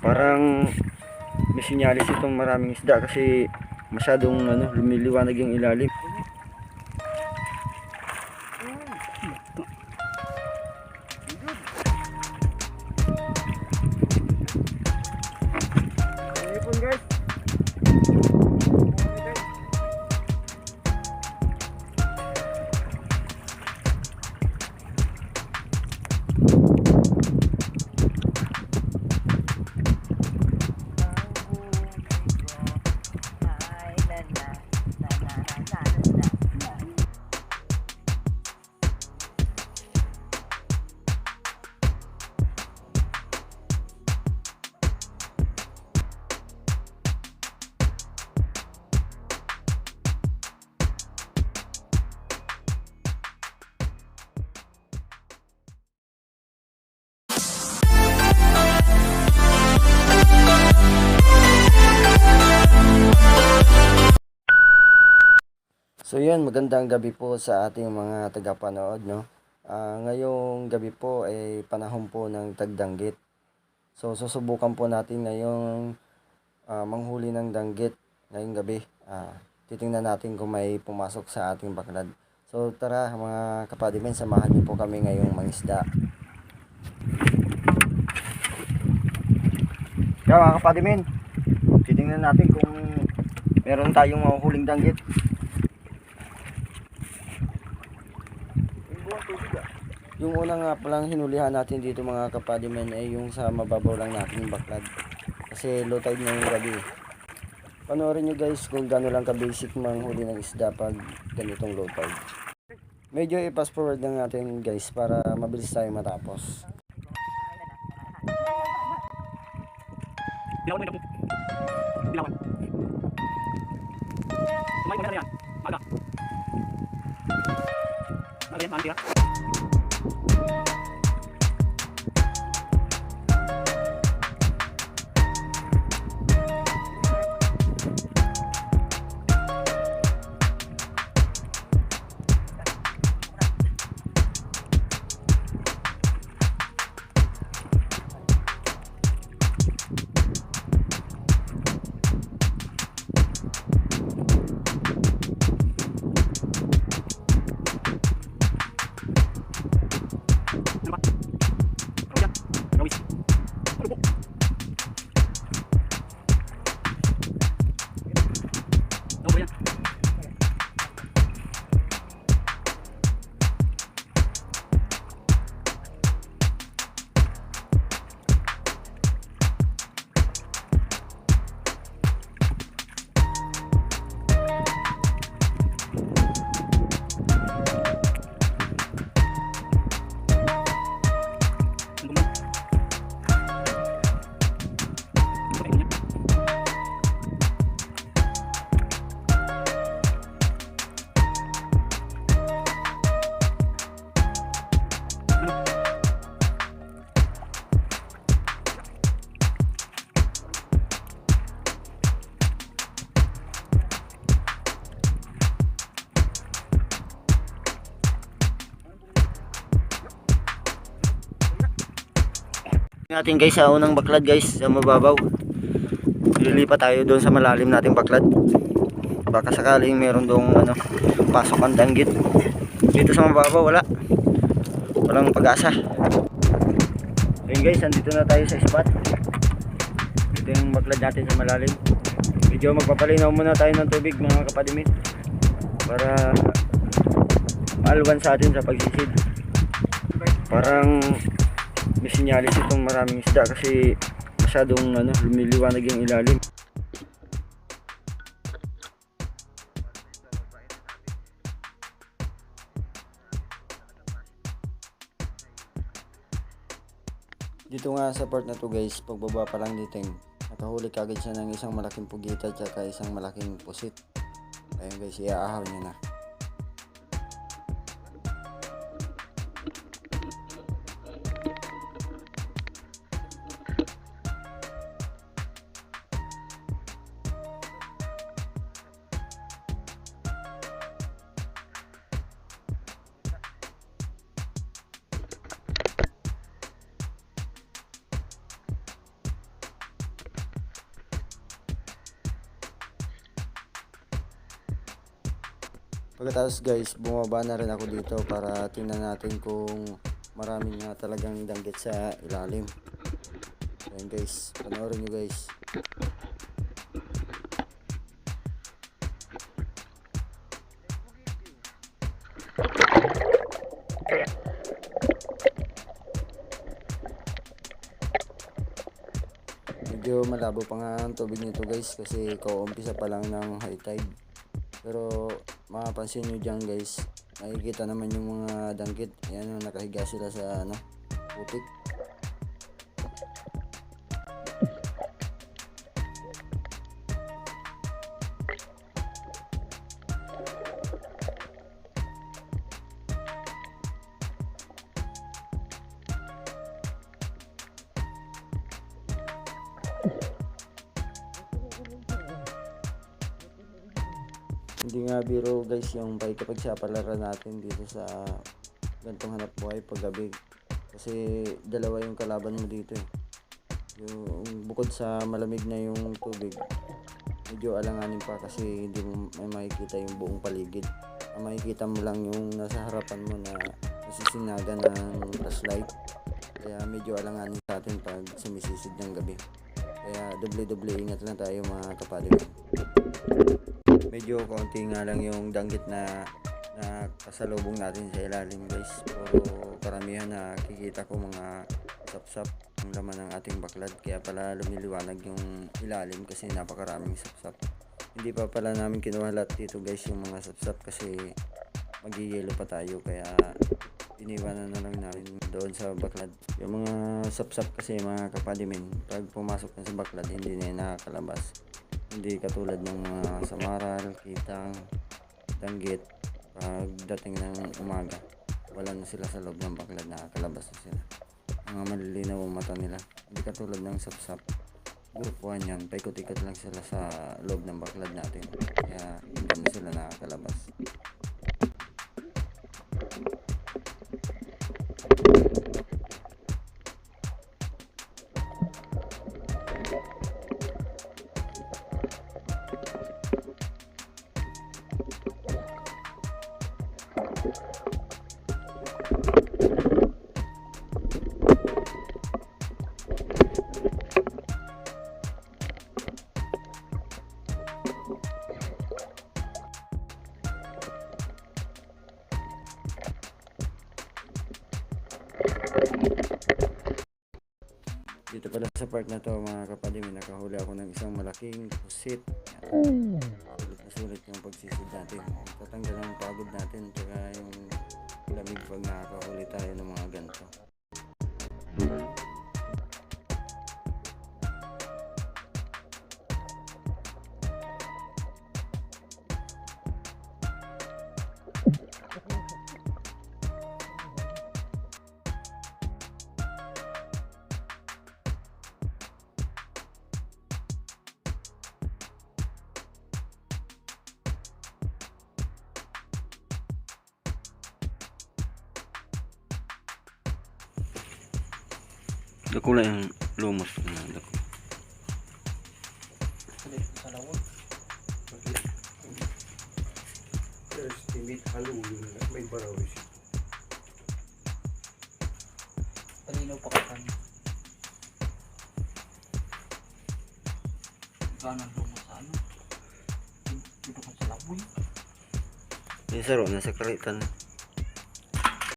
Parang may sinyalis itong maraming isda kasi masyadong lumiliwanag yung ilalim. Ipon guys. So yun, magandang gabi po sa ating mga tagapanood, no? Ngayong gabi po ay panahon po ng tagdanggit. So susubukan po natin ngayong manghuli ng danggit ngayong gabi. Titingnan natin kung may pumasok sa ating baklad. So tara mga kapadimen, samahan niyo po kami ngayong mangisda. Kaya mga kapadimen, titingnan natin kung meron tayong mahuhuling danggit. Yung una nga palang hinulihan natin dito mga kapadimen ay yung sa mababaw lang natin yung baklad. Kasi low tide na yung gabi. Panoorin nyo guys kung gano'n lang ka-basic manghuli ng isda pag ganitong low tide. Medyo i-fast forward lang natin guys para mabilis tayo matapos. Bilawan mo ito. Bilawan. Tumay mo na yan. Maga. Maga yan, maga yan. Natin guys sa unang baklad guys sa mababaw. Lilipat tayo doon sa malalim nating baklad. Baka sakaling meron doong pasok ang danggit. Dito sa mababaw walang pag-asa. Ayun guys, andito na tayo sa spot. Ito yung baklad natin sa malalim. Medyo magpapalinaw muna tayo ng tubig mga kapadimit para maalwan sa atin sa pagsisid. Parang may sinyalis itong maraming isda kasi masyadong lumiliwanag yung ilalim. Dito nga sa part na to guys, pagbaba pa lang dito nakahuli kagad siya ng isang malaking pugita at saka isang malaking pusit. Ayun guys, iaahaw niya na. Pagkatapos guys, bumaba na rin ako dito para tingnan natin kung marami nga talagang danggit sa ilalim. Ayan guys, panoorin nyo guys. Medyo malabo pa nga ang tubig nito guys kasi kauumpisa pa lang ng high tide. Pero mapapansin nyo dyan guys, makikita naman yung mga danggit. Ayan, nakahiga sila sa putik. Hindi nga biro guys yung pakikipagsapalaran natin dito sa gantong hanap buhay paggabi. Kasi dalawa yung kalaban mo dito eh. Yung bukod sa malamig na yung tubig, medyo alanganin pa kasi hindi mo may makikita yung buong paligid. Ang makikita mo lang yung nasa harapan mo na nasisinagan ng flashlight. Kaya medyo alanganin sa atin pag sumisisid ng gabi. Kaya doble-doble ingat lang tayo mga kapatid. Medyo konti nga lang yung danggit na kasalubong natin sa ilalim guys. Puro karamihan na kikita ko mga sapsap ang laman ng ating baklad. Kaya pala lumiliwanag yung ilalim kasi napakaraming sapsap. Hindi pa pala namin kinuha lahat dito guys yung mga sapsap kasi magiyelo pa tayo. Kaya iniwanan na lang namin doon sa baklad. Yung mga sapsap kasi mga kapadimin, pag pumasok na sa baklad hindi na nakakalabas. Hindi katulad ng mga samaral, kitang, danggit. Pagdating ng umaga, wala na sila sa loob ng baklad, nakakalabas na sila. Mga malilinaw ang mata nila. Hindi katulad ng sapsap. Group 1 yan, paikot-ikot lang sila sa loob ng baklad natin. Kaya hindi na sila nakakalabas. Dito pala sa park na to mga kapatid, may nakahuli ako ng isang malaking pusit. Sulit na sulit yung pagsisid natin. Tatanggal ang pagod natin tsaka yung lamig pag nakakahuli tayo ng mga ganito. Dako lang yung lumos na dako. Estimate haluin na may barawis. Talinaw pa ka kanya. Ganang lumo sa ano? Dito ka sa laboy. Yung saro, nasa karitan.